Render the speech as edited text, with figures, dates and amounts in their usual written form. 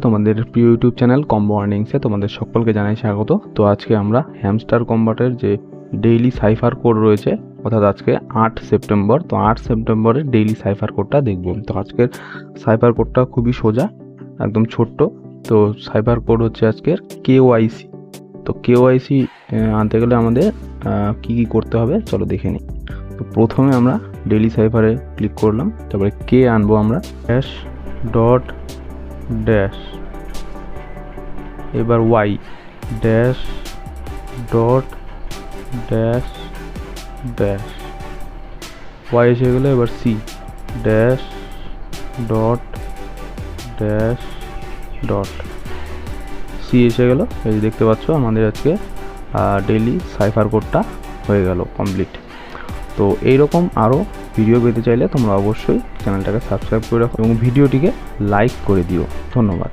তোমাদের প্রিয় YouTube channel combo আর্নিংসে তোমাদের সকলকে জানাই স্বাগত। তো আজকে আমরা হ্যামস্টার কম্বাটের যে ডেইলি সাইফার কোড রয়েছে, অর্থাৎ আজকে 8 সেপ্টেম্বর, তো 8 সেপ্টেম্বরের ডেইলি সাইফার কোডটা দেখব। তো আজকের সাইফার কোডটা খুবই সোজা, একদম ছোট্ট। তো সাইফার কোড হচ্ছে আজকের কেওআইসি। তো কেওআইসি আনতে গেলে আমাদের কি কি করতে হবে চলো দেখে নিই। তো প্রথমে আমরা ডেইলি সাইফারে ক্লিক করলাম, তারপরে কে আনবো আমরা ড্যাশ ডট ড্যাশ, এবার Y dash dot dash dash, Y এসে গেলো। এবার C dash dot dash dot C এসে গেলো। এই দেখতে পাচ্ছ আমাদের আজকে ডেইলি সাইফার কোডটা হয়ে গেল কমপ্লিট। তো এইরকম আরও ভিডিও পেতে চাইলে তোমরা অবশ্যই চ্যানেলটাকে সাবস্ক্রাইব করে রাখো এবং ভিডিওটিকে লাইক করে দিও। ধন্যবাদ।